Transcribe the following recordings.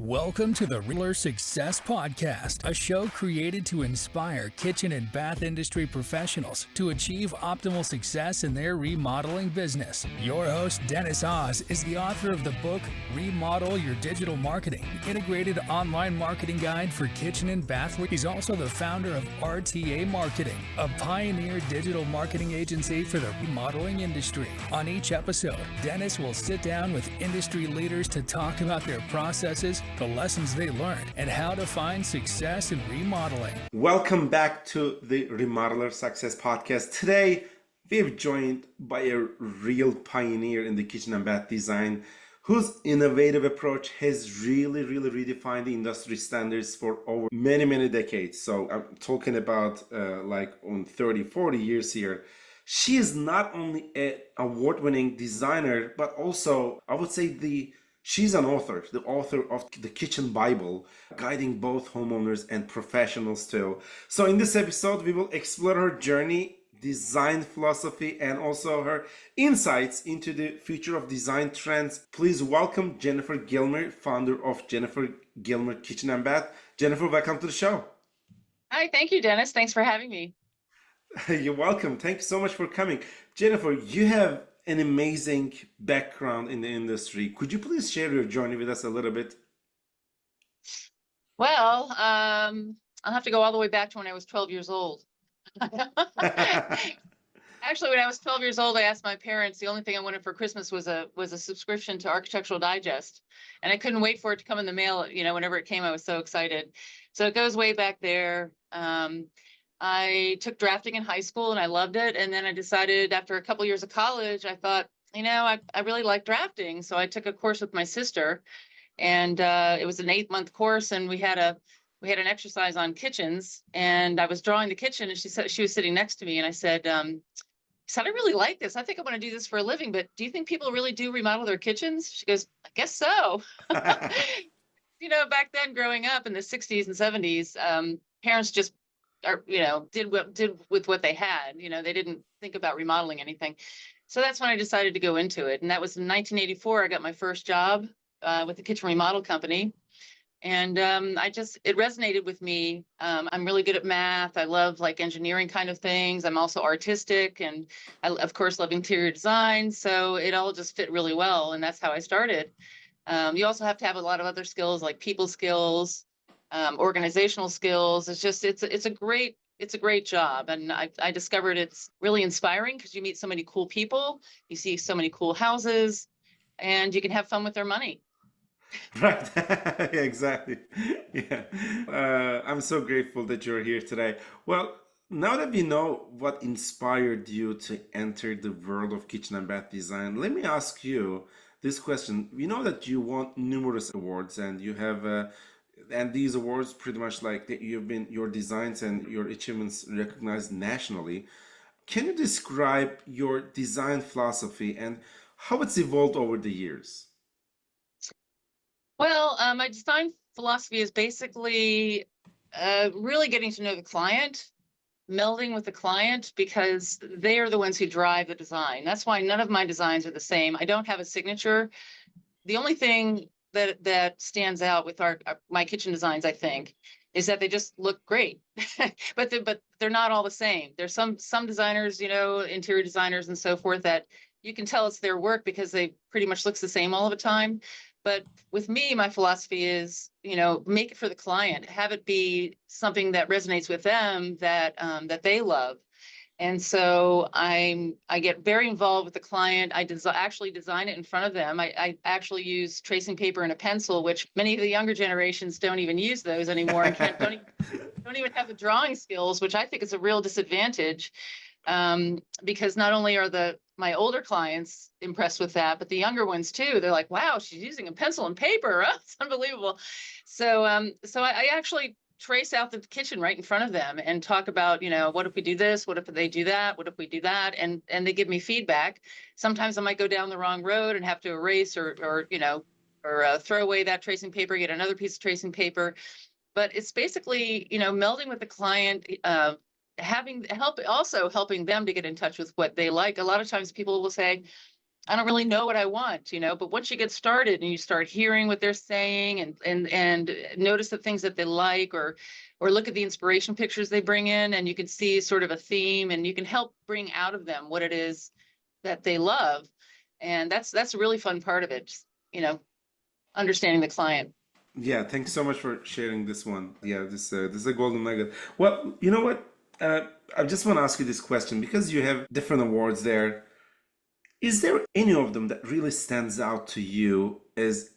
Welcome to the Remodeler Success Podcast, a show created to inspire kitchen and bath industry professionals to achieve optimal success in their remodeling business. Your host, Dennis Oz, is the author of the book, Remodel Your Digital Marketing, integrated online marketing guide for kitchen and bath. He's also the founder of RTA Marketing, a pioneer digital marketing agency for the remodeling industry. On each episode, Dennis will sit down with industry leaders to talk about their processes, the lessons they learned, and how to find success in remodeling. Welcome back to the Remodeler Success Podcast. Today, we're joined by a real pioneer in the kitchen and bath design whose innovative approach has really redefined the industry standards for over many decades. So I'm talking about on 30-40 years here. She is not only an award-winning designer, but also, I would say, she's an author, the author of the Kitchen Bible, guiding both homeowners and professionals too. So in this episode, we will explore her journey, design philosophy, and also her insights into the future of design trends. Please welcome Jennifer Gilmer, founder of Jennifer Gilmer Kitchen and Bath. Jennifer, welcome to the show. Hi, thank you, Dennis. Thanks for having me. You're welcome. Thank you so much for coming. Jennifer, you have an amazing background in the industry. Could you please share your journey with us a little bit? Well, I'll have to go all the way back to when I was 12 years old. Actually, when I was 12 years old, I asked my parents, the only thing I wanted for Christmas was a subscription to Architectural Digest. And I couldn't wait for it to come in the mail. You know, whenever it came, I was so excited. So it goes way back there. I took drafting in high school and I loved it. And then I decided after a couple years of college, I thought, I really like drafting. So I took a course with my sister, and it was an 8-month course. And we had an exercise on kitchens, and I was drawing the kitchen, and she was sitting next to me, and I said, I really like this. I think I want to do this for a living, but do you think people really do remodel their kitchens? She goes, I guess so. Back then growing up in the 60s and 70s, parents just did with what they had. They didn't think about remodeling anything. So that's when I decided to go into it. And that was in 1984. I got my first job with the kitchen remodel company. And it resonated with me. I'm really good at math. I love engineering kind of things. I'm also artistic, and I, of course, love interior design. So it all just fit really well. And that's how I started. You also have to have a lot of other skills like people skills, organizational skills. It's a great job. And I discovered it's really inspiring because you meet so many cool people, you see so many cool houses, and you can have fun with their money. Right. Yeah, exactly. Yeah. I'm so grateful that you're here today. Well, now that we know what inspired you to enter the world of kitchen and bath design, let me ask you this question. We know that you won numerous awards, and you have and these awards pretty much your designs and your achievements recognized nationally. Can you describe your design philosophy and how it's evolved over the years? Well, my design philosophy is basically really getting to know the client, melding with the client, because they are the ones who drive the design. That's why none of my designs are the same. I don't have a signature. The only thing that stands out with my kitchen designs, I think, is that they just look great, but they're not all the same. There's some designers, interior designers and so forth, that you can tell it's their work because they pretty much looks the same all the time. But with me, my philosophy is, make it for the client, have it be something that resonates with them, that they love. And so I get very involved with the client. I actually design it in front of them. I actually use tracing paper and a pencil, which many of the younger generations don't even use those anymore, and don't even have the drawing skills, which I think is a real disadvantage. Because not only are my older clients impressed with that, but the younger ones too. They're like, wow, she's using a pencil and paper. Oh, it's unbelievable. So I actually trace out the kitchen right in front of them and talk about, what if we do this? What if they do that? What if we do that? And they give me feedback. Sometimes I might go down the wrong road and have to erase or throw away that tracing paper, get another piece of tracing paper. But it's basically, melding with the client, helping them to get in touch with what they like. A lot of times people will say, I don't really know what I want, but once you get started and you start hearing what they're saying and notice the things that they like, or look at the inspiration pictures they bring in, and you can see sort of a theme, and you can help bring out of them what it is that they love. And that's a really fun part of it, understanding the client. Yeah, thanks so much for sharing this one. Yeah, this is a golden nugget. Well, you know what? I just want to ask you this question because you have different awards there. Is there any of them that really stands out to you as,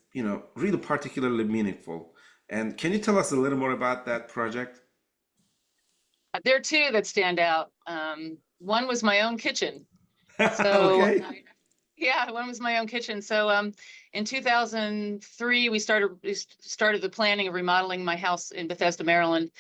really particularly meaningful? And can you tell us a little more about that project? There are two that stand out. One was my own kitchen. So Okay. yeah, one was my own kitchen. So in 2003, we started the planning of remodeling my house in Bethesda, Maryland,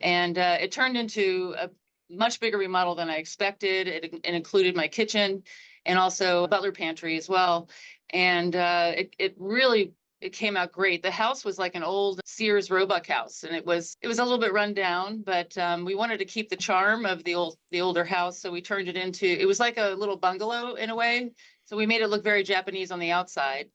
and it turned into a much bigger remodel than I expected. It included my kitchen and also a butler pantry as well, and it came out great. The house was like an old Sears Roebuck house, and it was a little bit run down, but we wanted to keep the charm of the older house, so we turned it into, it was like a little bungalow in a way. So we made it look very Japanese on the outside,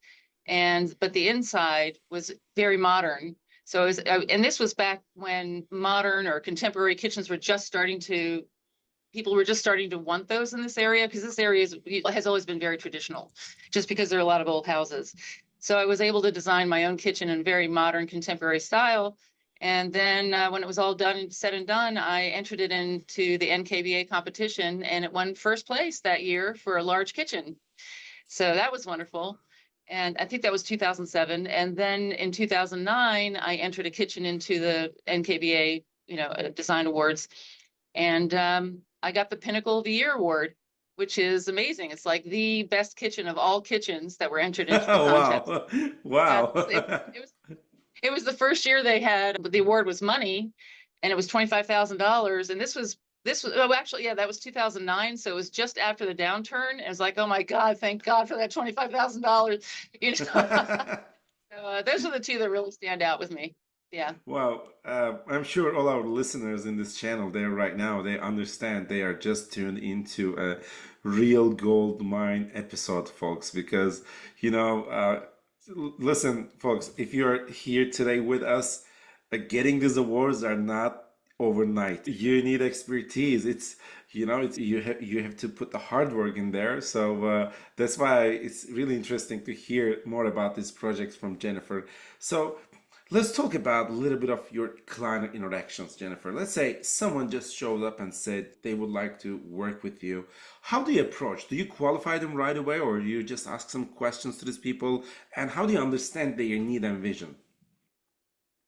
but the inside was very modern. So and this was back when modern or contemporary kitchens were just starting to, people were just starting to want those in this area, because this area has always been very traditional, just because there are a lot of old houses. So I was able to design my own kitchen in very modern contemporary style. And then when it was all said and done, I entered it into the NKBA competition, and it won first place that year for a large kitchen. So that was wonderful. And I think that was 2007. And then in 2009, I entered a kitchen into the NKBA, design awards. And I got the Pinnacle of the Year award, which is amazing. It's like the best kitchen of all kitchens that were entered into the contest. Wow. Wow. It was the first year they had, but the award was money, and it was $25,000. And actually, yeah, that was 2009. So it was just after the downturn. It was like, oh my God, thank God for that $25,000. So those are the two that really stand out with me. Yeah. Wow. I'm sure all our listeners in this channel there right now, they understand they are just tuned into a real gold mine episode, folks, because, listen, folks, if you're here today with us, getting these awards are not overnight. You need expertise. You have to put the hard work in there. So that's why it's really interesting to hear more about this project from Jennifer. So let's talk about a little bit of your client interactions, Jennifer. Let's say someone just showed up and said they would like to work with you. How do you approach? Do you qualify them right away, or do you just ask some questions to these people? And how do you understand their need and vision?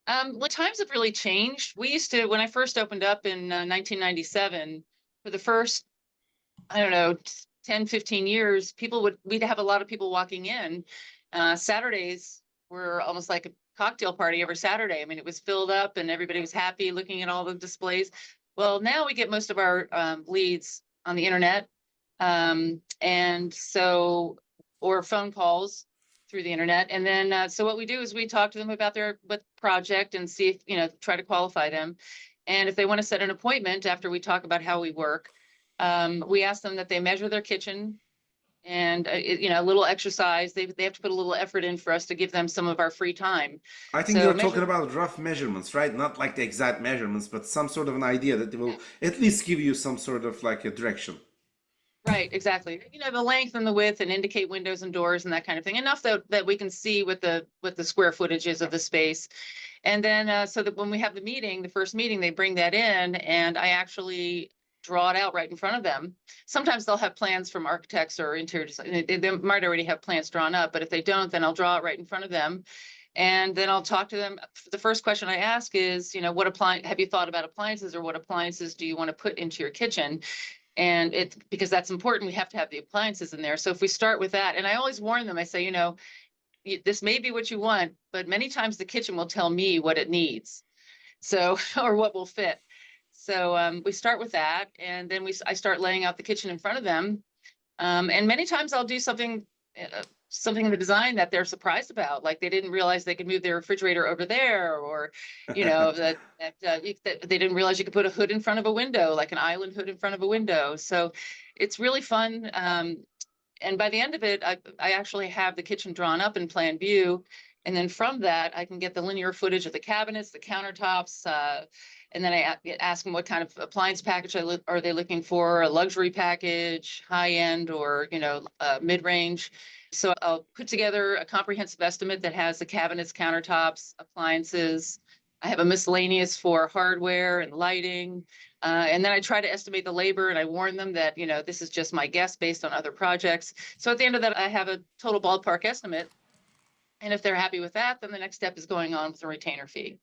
Well, times have really changed. We used to, when I first opened up in 1997, for the first, I don't know, 10, 15 years, we'd have a lot of people walking in. Saturdays were almost like a cocktail party every Saturday. I mean, it was filled up and everybody was happy looking at all the displays. Well, now we get most of our leads on the internet. Or phone calls through the internet. And then, so what we do is we talk to them about their project and see if, try to qualify them. And if they want to set an appointment after we talk about how we work, we ask them that they measure their kitchen and, a little exercise. They have to put a little effort in for us to give them some of our free time. I think you're talking about rough measurements, right? Not like the exact measurements, but some sort of an idea that will at least give you some sort of like a direction. Right, exactly. The length and the width, and indicate windows and doors and that kind of thing. Enough that we can see what the square footage is of the space. And then so that when we have the first meeting, they bring that in, and I actually draw it out right in front of them. Sometimes they'll have plans from architects or interior design. They might already have plans drawn up, but if they don't, then I'll draw it right in front of them. And then I'll talk to them. The first question I ask is, have you thought about appliances, or what appliances do you want to put into your kitchen? And because that's important, we have to have the appliances in there. So if we start with that, and I always warn them, I say, this may be what you want, but many times the kitchen will tell me what it needs. So, or what will fit. So we start with that, and then I start laying out the kitchen in front of them. And many times I'll do something in the design that they're surprised about, like they didn't realize they could move their refrigerator over there, or that they didn't realize you could put a hood in front of a window, like an island hood in front of a window. So it's really fun. And by the end of it, I actually have the kitchen drawn up in plan view. And then from that, I can get the linear footage of the cabinets, the countertops, and then I ask them what kind of appliance package are they looking for, a luxury package, high end, or mid range. So I'll put together a comprehensive estimate that has the cabinets, countertops, appliances. I have a miscellaneous for hardware and lighting. And then I try to estimate the labor, and I warn them that, this is just my guess based on other projects. So at the end of that, I have a total ballpark estimate. And if they're happy with that, then the next step is going on with a retainer fee.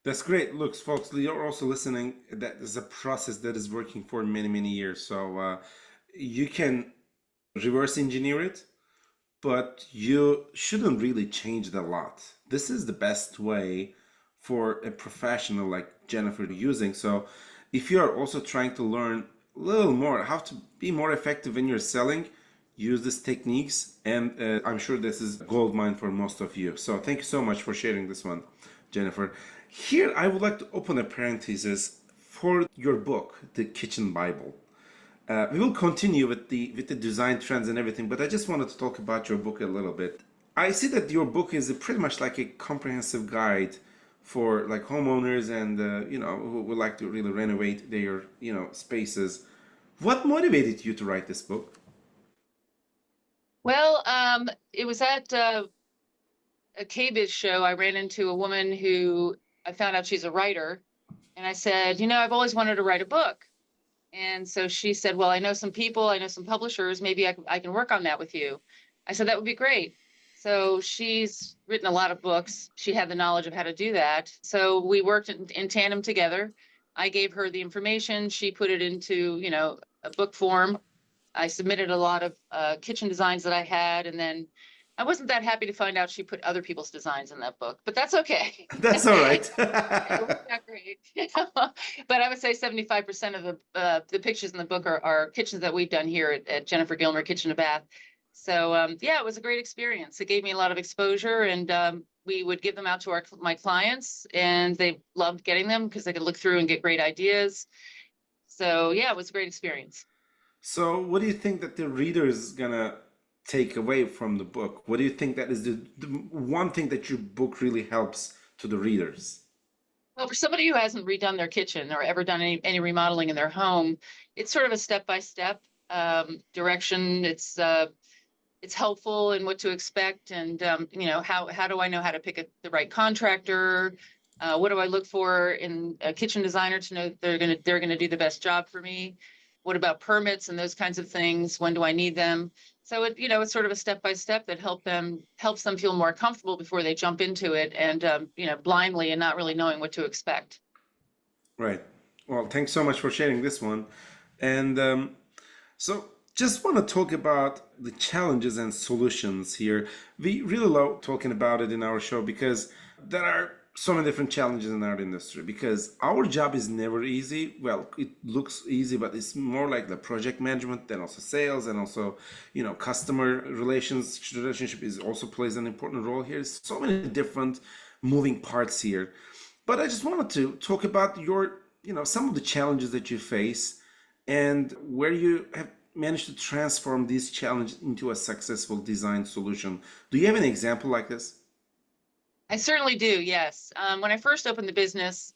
That's great. Look, folks, you're also listening. That is a process that is working for many, many years. So you can reverse engineer it, but you shouldn't really change it a lot. This is the best way for a professional like Jennifer using. So if you are also trying to learn a little more how to be more effective in your selling, use these techniques, and I'm sure this is gold mine for most of you. So thank you so much for sharing this one, Jennifer. Here, I would like to open a parenthesis for your book, The Kitchen Bible. We will continue with the design trends and everything, but I just wanted to talk about your book a little bit. I see that your book is pretty much like a comprehensive guide for like homeowners and who would like to really renovate their spaces. What motivated you to write this book? Well, it was at a KBIS show. I ran into a woman who I found out she's a writer, and I said, I've always wanted to write a book. And so she said, well, I know some people, I know some publishers, maybe I can work on that with you. I said, that would be great. So she's written a lot of books. She had the knowledge of how to do that. So we worked in tandem together. I gave her the information. She put it into, a book form. I submitted a lot of kitchen designs that I had, and then I wasn't that happy to find out she put other people's designs in that book, but that's okay. That's all right. It worked out great. But I would say 75% of the pictures in the book are kitchens that we've done here at Jennifer Gilmer Kitchen and Bath. So it was a great experience. It gave me a lot of exposure, and we would give them out to my clients, and they loved getting them because they could look through and get great ideas. So it was a great experience. So what do you think that the reader is gonna take away from the book? What do you think that is the one thing that your book really helps to the readers? Well, for somebody who hasn't redone their kitchen or ever done any remodeling in their home, it's sort of a step-by-step direction. It's helpful in what to expect, and how do I know how to pick the right contractor? What do I look for in a kitchen designer to know they're gonna do the best job for me? What about permits and those kinds of things? When do I need them? So it's sort of a step-by-step that helps them feel more comfortable before they jump into it and blindly and not really knowing what to expect. Right. Well, thanks so much for sharing this one. And so just want to talk about the challenges and solutions here. We really love talking about it in our show because there are so many different challenges in our industry, because our job is never easy. Well, it looks easy, but it's more like the project management, then also sales, and also customer relationship is also plays an important role here. So many different moving parts here. But I just wanted to talk about your some of the challenges that you face and where you have managed to transform these challenges into a successful design solution. Do you have an example like this? I certainly do, yes. When I first opened the business,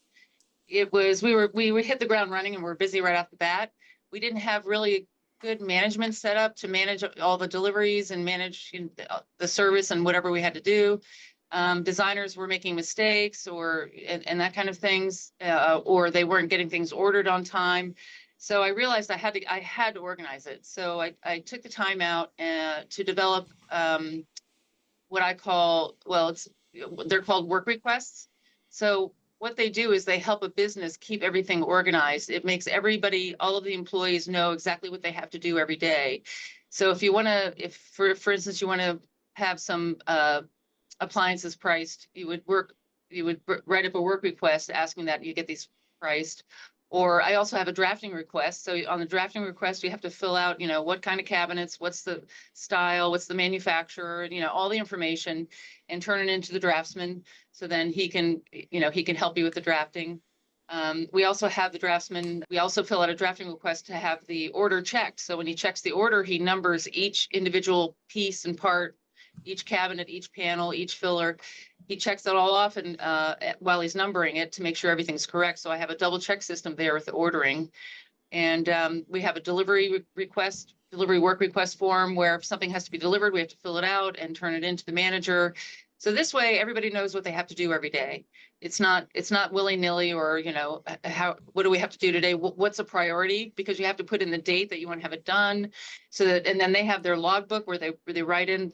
it was we hit the ground running and we're busy right off the bat. We didn't have really good management set up to manage all the deliveries and manage the service and whatever we had to do. Designers were making mistakes and that kind of things, or they weren't getting things ordered on time. So I realized I had to organize it. So I took the time out to develop what I call, they're called work requests. So what they do is they help a business keep everything organized. It makes all of the employees know exactly what they have to do every day. So if for instance, you want to have some appliances priced, you would write up a work request asking that you get these priced. Or I also have a drafting request. So on the drafting request, you have to fill out, what kind of cabinets, what's the style, what's the manufacturer, all the information, and turn it into the draftsman. So then he can help you with the drafting. We also have the draftsman. We also fill out a drafting request to have the order checked. So when he checks the order, he numbers each individual piece and part, each cabinet, each panel, each filler. He checks it all off and while he's numbering it to make sure everything's correct. So I have a double check system there with the ordering. And we have a delivery work request form where if something has to be delivered, we have to fill it out and turn it into the manager. So this way, everybody knows what they have to do every day. It's not willy-nilly or, what do we have to do today? What's a priority? Because you have to put in the date that you want to have it done. And then they have their logbook where they write in,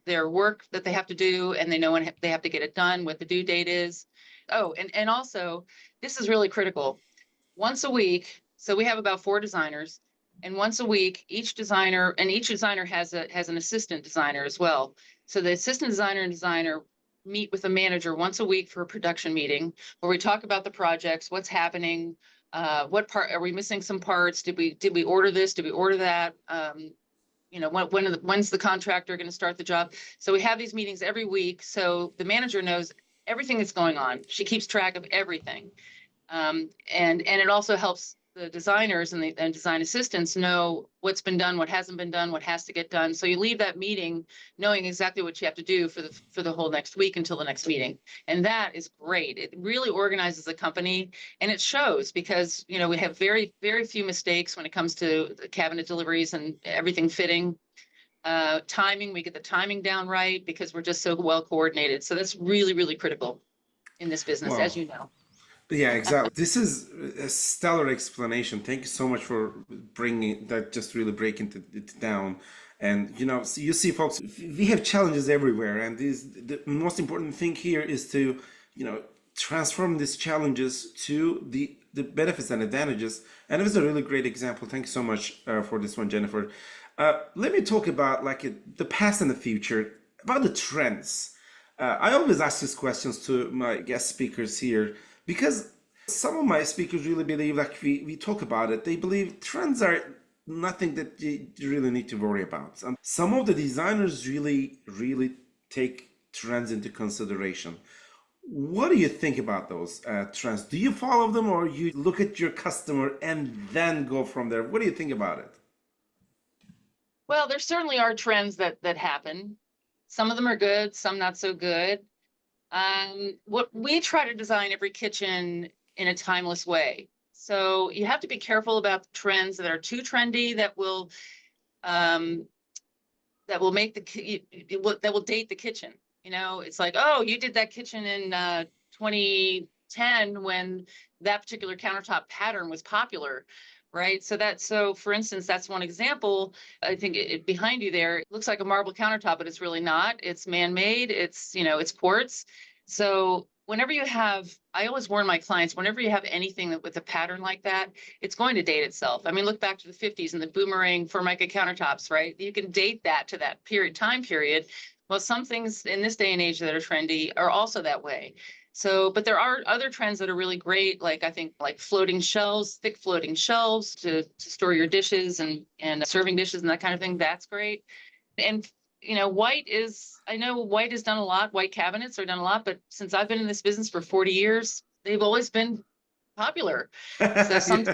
their work that they have to do, and they know when they have to get it done, what the due date is. Oh, and also, this is really critical. Once a week, so we have about 4 designers, and once a week, each designer has an assistant designer as well. So the assistant designer and designer meet with the manager once a week for a production meeting where we talk about the projects, what's happening, what part are we missing some parts? Did we order this? Did we order that? When's the contractor going to start the job? So we have these meetings every week. So the manager knows everything that's going on. She keeps track of everything. And it also helps the designers and design assistants know what's been done, what hasn't been done, what has to get done. So you leave that meeting knowing exactly what you have to do for the whole next week until the next meeting. And that is great. It really organizes the company, and it shows because, we have very, very few mistakes when it comes to the cabinet deliveries and everything fitting. Timing, we get the timing down right because we're just so well coordinated. So that's really, really critical in this business, Wow. as you know. Yeah, exactly. This is a stellar explanation. Thank you so much for bringing that, just really breaking it down. And, so you see, folks, we have challenges everywhere. And the most important thing here is to, transform these challenges to the benefits and advantages. And it was a really great example. Thank you so much for this one, Jennifer. Let me talk about the past and the future, about the trends. I always ask these questions to my guest speakers here, because some of my speakers really believe, we talk about it, they believe trends are nothing that you really need to worry about. Some of the designers really, really take trends into consideration. What do you think about those trends? Do you follow them, or you look at your customer and then go from there? What do you think about it? Well, there certainly are trends that happen. Some of them are good, some not so good. What we try to design every kitchen in a timeless way. So you have to be careful about trends that are too trendy that will date the kitchen. It's like, oh, you did that kitchen in 2010 when that particular countertop pattern was popular. Right. So for instance, that's one example. I think behind you there, it looks like a marble countertop, but it's really not. It's man-made. It's quartz. So I always warn my clients, whenever you have anything with a pattern like that, it's going to date itself. I mean, look back to the 50s and the boomerang Formica countertops, right? You can date that to that time period. Well, some things in this day and age that are trendy are also that way. So, but there are other trends that are really great, like I think floating shelves, thick floating shelves to store your dishes and serving dishes and that kind of thing. That's great. And, white is done a lot. White cabinets are done a lot, but since I've been in this business for 40 years, they've always been popular. So some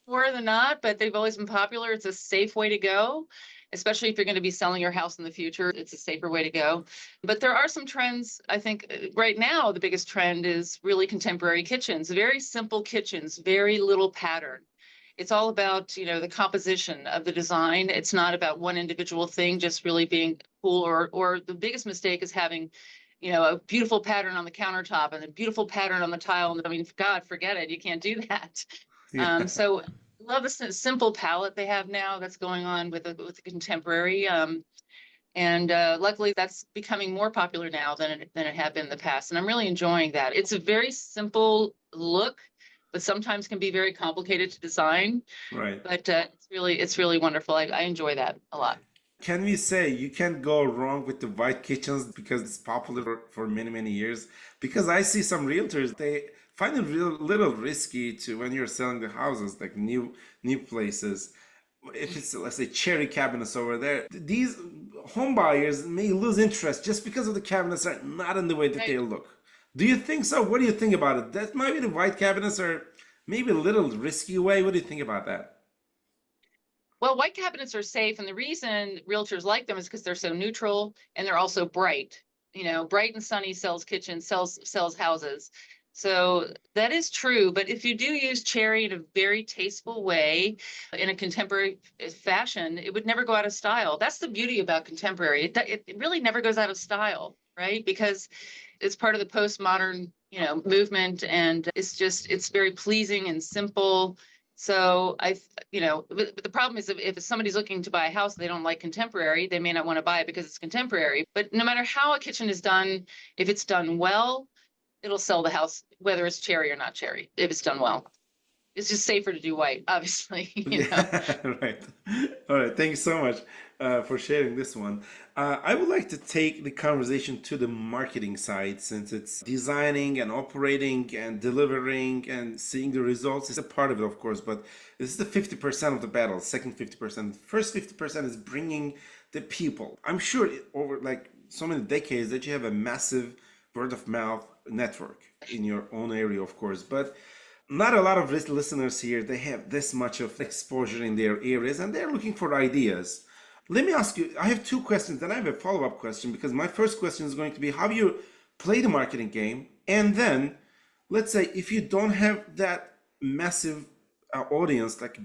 more than not, but they've always been popular. It's a safe way to go. Especially if you're going to be selling your house in the future, it's a safer way to go. But there are some trends. I think right now, the biggest trend is really contemporary kitchens, very simple kitchens, very little pattern. It's all about, the composition of the design. It's not about one individual thing just really being cool, or the biggest mistake is having, a beautiful pattern on the countertop and a beautiful pattern on the tile. I mean, God, forget it. You can't do that. Yeah. So love the simple palette they have now that's going on with the contemporary. And luckily that's becoming more popular now than it had been in the past. And I'm really enjoying that. It's a very simple look, but sometimes can be very complicated to design. Right. But it's really wonderful. I enjoy that a lot. Can we say you can't go wrong with the white kitchens because it's popular for many, many years? Because I see some realtors, they find it little risky to, when you're selling the houses, like new places. If it's, let's say, cherry cabinets over there, these home buyers may lose interest just because of the cabinets are not in the way that they look. Do you think so? What do you think about it? That might be the white cabinets are maybe a little risky way. What do you think about that? Well, white cabinets are safe, and the reason realtors like them is because they're so neutral and they're also bright. Bright and sunny sells kitchens, sells houses. So that is true. But if you do use cherry in a very tasteful way, in a contemporary fashion, it would never go out of style. That's the beauty about contemporary. It really never goes out of style, right? Because it's part of the postmodern, movement, and it's very pleasing and simple. So but the problem is if somebody's looking to buy a house, they don't like contemporary, they may not want to buy it because it's contemporary. But no matter how a kitchen is done, if it's done well, it'll sell the house, whether it's cherry or not cherry, if it's done well. It's just safer to do white, obviously. Yeah, right. All right. Thank you so much for sharing this one. I would like to take the conversation to the marketing side, since it's designing and operating and delivering and seeing the results is a part of it, of course, but this is the 50% of the battle, second 50%. First 50% is bringing the people. I'm sure over like so many decades that you have a massive word of mouth network in your own area, of course, but not a lot of listeners here, they have this much of exposure in their areas and they're looking for ideas. Let me ask you, I have two questions, and I have a follow-up question, because my first question is going to be how you play the marketing game. And then let's say if you don't have that massive audience, like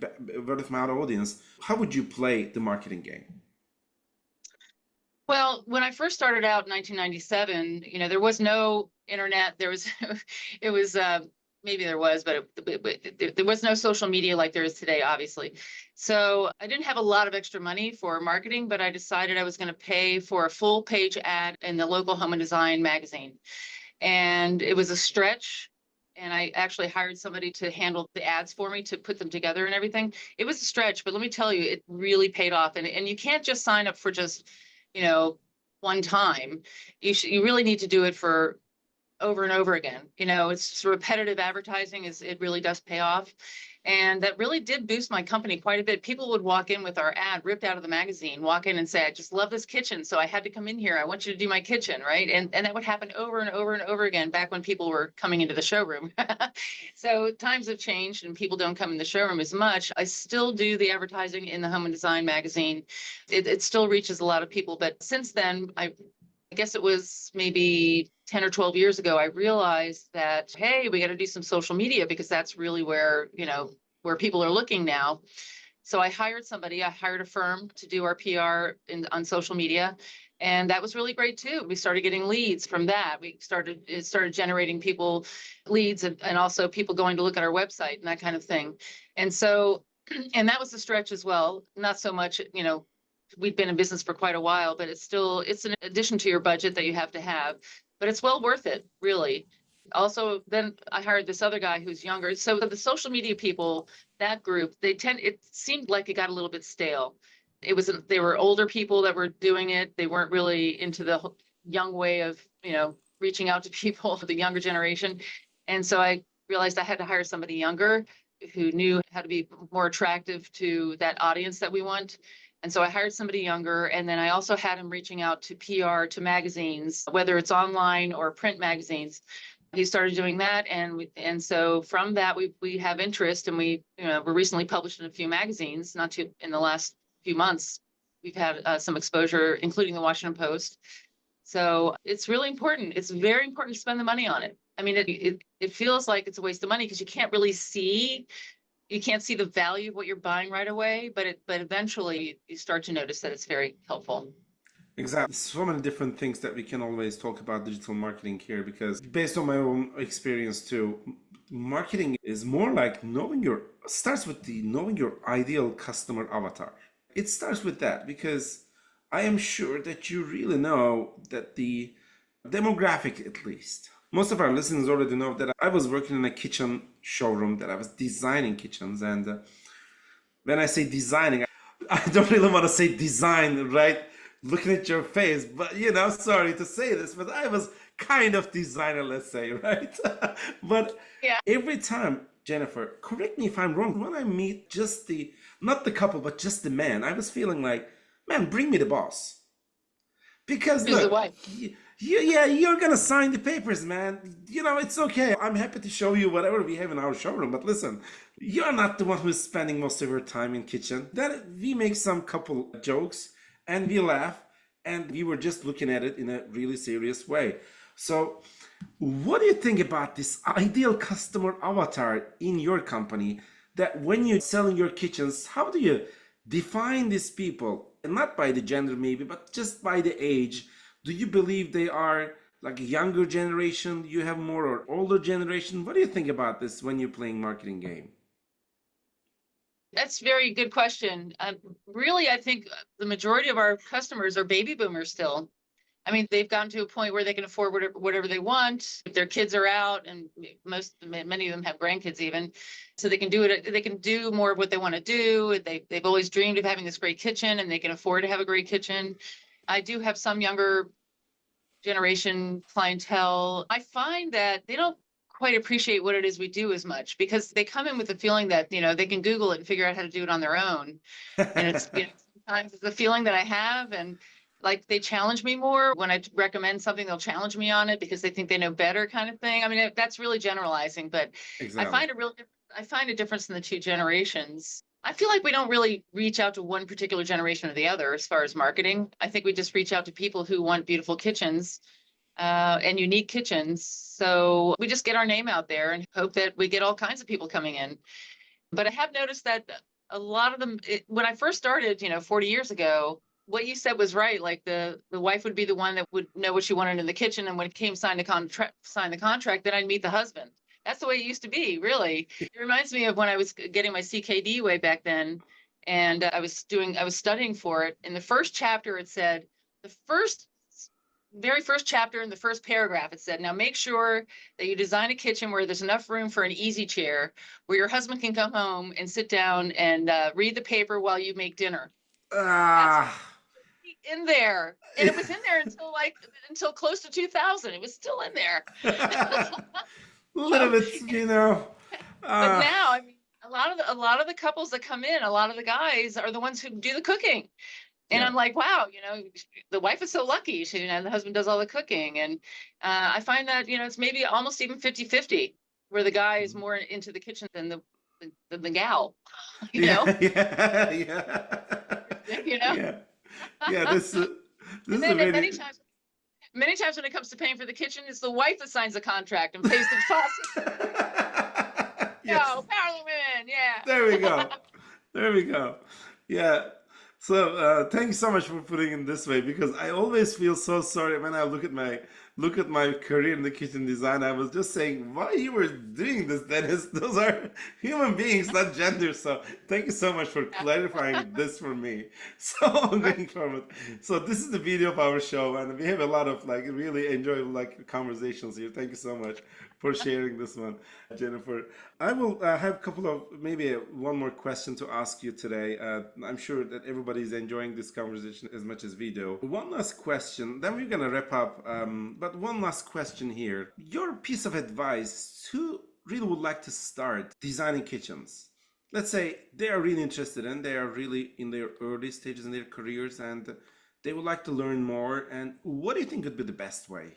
word of mouth audience, how would you play the marketing game? Well, when I first started out in 1997, there was no internet. It was, maybe there was, but there was no social media like there is today, obviously. So I didn't have a lot of extra money for marketing, but I decided I was going to pay for a full page ad in the local home and design magazine. And it was a stretch. And I actually hired somebody to handle the ads for me, to put them together and everything. It was a stretch, but let me tell you, it really paid off. And you can't just sign up for just, one time. You really need to do it for over and over again. It's repetitive advertising, it really does pay off. And that really did boost my company quite a bit. People would walk in with our ad ripped out of the magazine, walk in and say, I just love this kitchen, so I had to come in here. I want you to do my kitchen, right? And that would happen over and over and over again back when people were coming into the showroom. So times have changed and people don't come in the showroom as much. I still do the advertising in the Home and Design magazine. It still reaches a lot of people. But since then, I guess it was maybe 10 or 12 years ago, I realized that, hey, we got to do some social media, because that's really where people are looking now. So I hired a firm to do our PR on social media. And that was really great too. We started getting leads from that. It started generating people leads, and also people going to look at our website and that kind of thing. And so, and that was a stretch as well. Not so much, we'd been in business for quite a while, but it's an addition to your budget that you have to have, but it's well worth it, really. Also, then I hired this other guy who's younger. So the social media people, that group, it seemed like it got a little bit stale. They were older people that were doing it. They weren't really into the young way of, reaching out to people, the younger generation. And so I realized I had to hire somebody younger who knew how to be more attractive to that audience that we want. And so I hired somebody younger, and then I also had him reaching out to PR, to magazines, whether it's online or print magazines. He started doing that, and so from that we have interest, and we're recently published in a few magazines. In the last few months, we've had some exposure, including the Washington Post. So it's really important. It's very important to spend the money on it. I mean, it feels like it's a waste of money because you can't see the value of what you're buying right away, but eventually you start to notice that it's very helpful. Exactly. So many different things that we can always talk about digital marketing here, because based on my own experience too, marketing is more like knowing your ideal customer avatar. It starts with that, because I am sure that you really know that the demographic, at least. Most of our listeners already know that I was working in a kitchen showroom, that I was designing kitchens. And when I say designing, I don't really want to say design, right? Looking at your face, but sorry to say this, but I was kind of designer, let's say, right? But yeah. Every time, Jennifer, correct me if I'm wrong, when I meet not the couple, but just the man, I was feeling like, man, bring me the boss. Because look, Yeah, you're gonna sign the papers, man. It's okay. I'm happy to show you whatever we have in our showroom. But listen, you're not the one who's spending most of your time in kitchen. Then we make some couple jokes and we laugh, and we were just looking at it in a really serious way. So, what do you think about this ideal customer avatar in your company? That when you're selling your kitchens, how do you define these people? And not by the gender, maybe, but just by the age. Do you believe they are like a younger generation? You have more or older generation? What do you think about this when you're playing marketing game? That's a very good question. Really, I think the majority of our customers are baby boomers still. I mean, they've gotten to a point where they can afford whatever they want. If their kids are out, and many of them have grandkids even, so they can do it. They can do more of what they want to do. They've always dreamed of having this great kitchen, and they can afford to have a great kitchen. I do have some younger generation clientele. I find that they don't quite appreciate what it is we do as much, because they come in with the feeling that, they can Google it and figure out how to do it on their own. And it's, sometimes it's the feeling that I have. And like, they challenge me more when I recommend something, they'll challenge me on it because they think they know better, kind of thing. I mean, that's really generalizing, but Exactly. I find a difference in the two generations. I feel like we don't really reach out to one particular generation or the other as far as marketing. I think we just reach out to people who want beautiful kitchens and unique kitchens. So we just get our name out there and hope that we get all kinds of people coming in. But I have noticed that a lot of them, when I first started, 40 years ago, what you said was right. Like the wife would be the one that would know what she wanted in the kitchen, and when it came sign the contract, then I'd meet the husband. That's the way it used to be, really. It reminds me of when I was getting my CKD way back then, and I was studying for it. In the first chapter, it said, very first chapter in the first paragraph, it said, now make sure that you design a kitchen where there's enough room for an easy chair, where your husband can come home and sit down and read the paper while you make dinner. That's Ah, in there. And it was in there until close to 2000. It was still in there. little bit, But now, I mean, a lot of the couples that come in, a lot of the guys are the ones who do the cooking. And yeah. I'm like, wow, the wife is so lucky. The husband does all the cooking. And I find that, it's maybe almost even 50-50, where the guy is more into the kitchen than the gal, Yeah, yeah, yeah, you know? yeah, yeah. This And is a then very many times when it comes to paying for the kitchen, it's the wife that signs the contract and pays the deposit. yes. No, power of the women, yeah. There we go. There we go. Yeah. So thank you so much for putting it this way, because I always feel so sorry when I look at my career in the kitchen design. I was just saying, why you were doing this, Dennis? Those are human beings, not gender. So thank you so much for clarifying this for me. So going forward, so this is the video of our show, and we have a lot of like really enjoyable like conversations here. Thank you so much for sharing this one, Jennifer. I will have a couple of maybe one more question to ask you today. I'm sure that everybody is enjoying this conversation as much as we do. One last question, then we're gonna wrap up. But one last question here. Your piece of advice who really would like to start designing kitchens? Let's say they are really interested and they are really in their early stages in their careers and they would like to learn more. And what do you think would be the best way?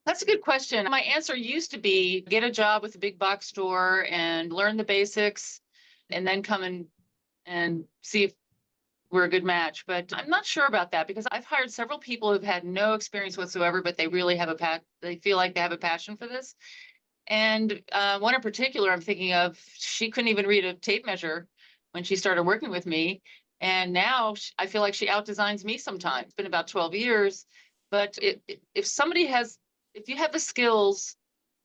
That's a good question. My answer used to be get a job with a big box store and learn the basics, and then come and see if we're a good match. But I'm not sure about that, because I've hired several people who've had no experience whatsoever, but they really have they feel like they have a passion for this. And one in particular I'm thinking of, she couldn't even read a tape measure when she started working with me. And now I feel like she outdesigns me sometimes. It's been about 12 years. But if you have the skills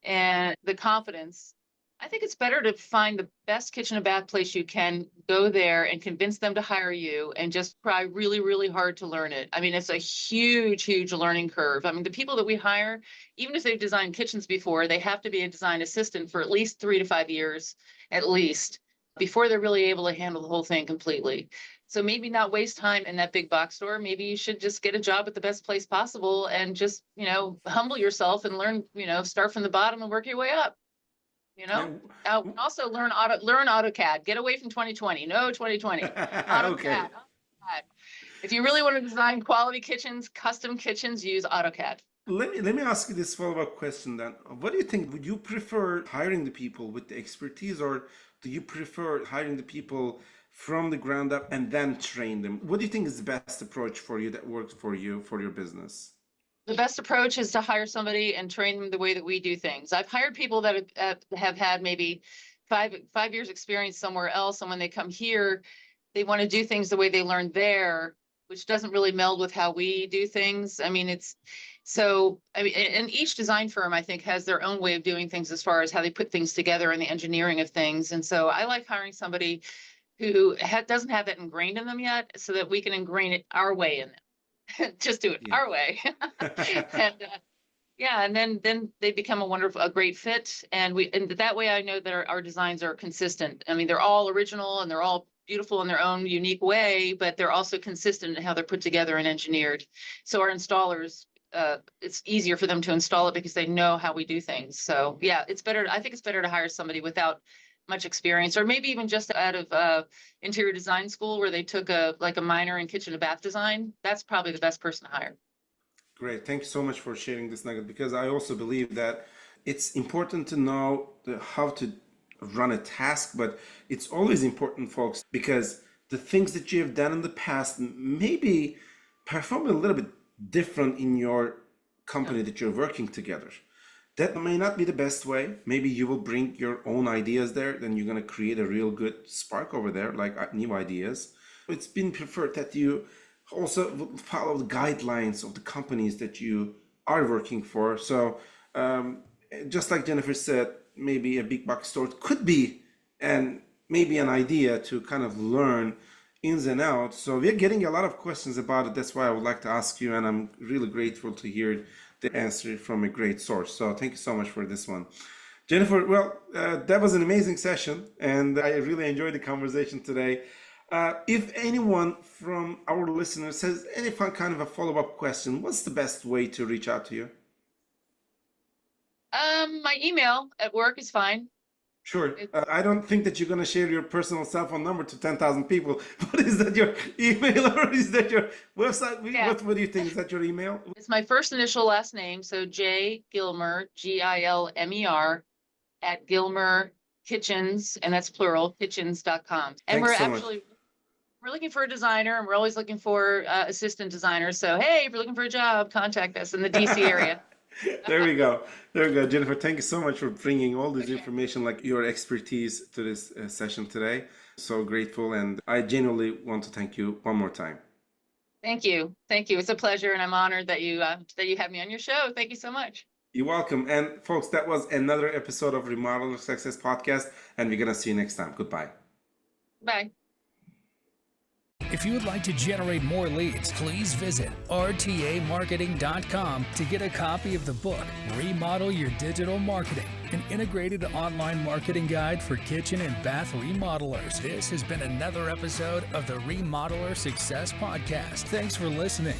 and the confidence, I think it's better to find the best kitchen and bath place you can, go there and convince them to hire you, and just try really, really hard to learn it. I mean, it's a huge, huge learning curve. I mean, the people that we hire, even if they've designed kitchens before, they have to be a design assistant for at least 3 to 5 years, at least, before they're really able to handle the whole thing completely. So maybe not waste time in that big box store. Maybe you should just get a job at the best place possible and just, humble yourself and learn, start from the bottom and work your way up. Yeah. Also learn AutoCAD. Get away from 2020. No 2020. Okay. AutoCAD. If you really want to design quality kitchens, custom kitchens, use AutoCAD. Let me ask you this follow-up question then. What do you think? Would you prefer hiring the people with the expertise, or do you prefer hiring the people from the ground up and then train them? What do you think is the best approach for you that works for you, for your business? The best approach is to hire somebody and train them the way that we do things. I've hired people that have had maybe five years experience somewhere else, and when they come here, they want to do things the way they learned there, which doesn't really meld with how we do things. I mean, and each design firm, I think, has their own way of doing things as far as how they put things together and the engineering of things. And so I like hiring somebody who doesn't have that ingrained in them yet, so that we can ingrain it our way in them. Just do it our way. And then they become a great fit. And that way I know that our designs are consistent. I mean, they're all original and they're all beautiful in their own unique way, but they're also consistent in how they're put together and engineered. So our installers, it's easier for them to install it because they know how we do things. So yeah, I think it's better to hire somebody without much experience, or maybe even just out of interior design school where they took a minor in kitchen and bath design. That's probably the best person to hire. Great. Thank you so much for sharing this nugget, because I also believe that it's important to know how to run a task, but it's always important, folks, because the things that you have done in the past maybe perform a little bit different in your company that you're working together. That may not be the best way. Maybe you will bring your own ideas there, then you're going to create a real good spark over there, like new ideas. It's been preferred that you also follow the guidelines of the companies that you are working for. So just like Jennifer said, maybe a big box store could be maybe an idea to kind of learn ins and outs. So we're getting a lot of questions about it. That's why I would like to ask you, and I'm really grateful to hear the answer from a great source. So thank you so much for this one. Jennifer, well, that was an amazing session, and I really enjoyed the conversation today. If anyone from our listeners has any kind of a follow-up question, what's the best way to reach out to you? My email at work is fine. Sure. I don't think that you're going to share your personal cell phone number to 10,000 people, but is that your email or is that your website? Yeah. What do you think? Is that your email? It's my first initial last name. So J Gilmer, Gilmer at Gilmer Kitchens, and that's plural, kitchens.com. And we're looking for a designer, and we're always looking for assistant designers. So, hey, if you're looking for a job, contact us in the DC area. There we go. Jennifer, thank you so much for bringing all this information, like your expertise, to this session today. So grateful. And I genuinely want to thank you one more time. Thank you. It's a pleasure. And I'm honored that you have me on your show. Thank you so much. You're welcome. And folks, that was another episode of Remodeler Success Podcast. And we're going to see you next time. Goodbye. Bye. If you would like to generate more leads, please visit rtamarketing.com to get a copy of the book, Remodel Your Digital Marketing, an integrated online marketing guide for kitchen and bath remodelers. This has been another episode of the Remodeler Success Podcast. Thanks for listening.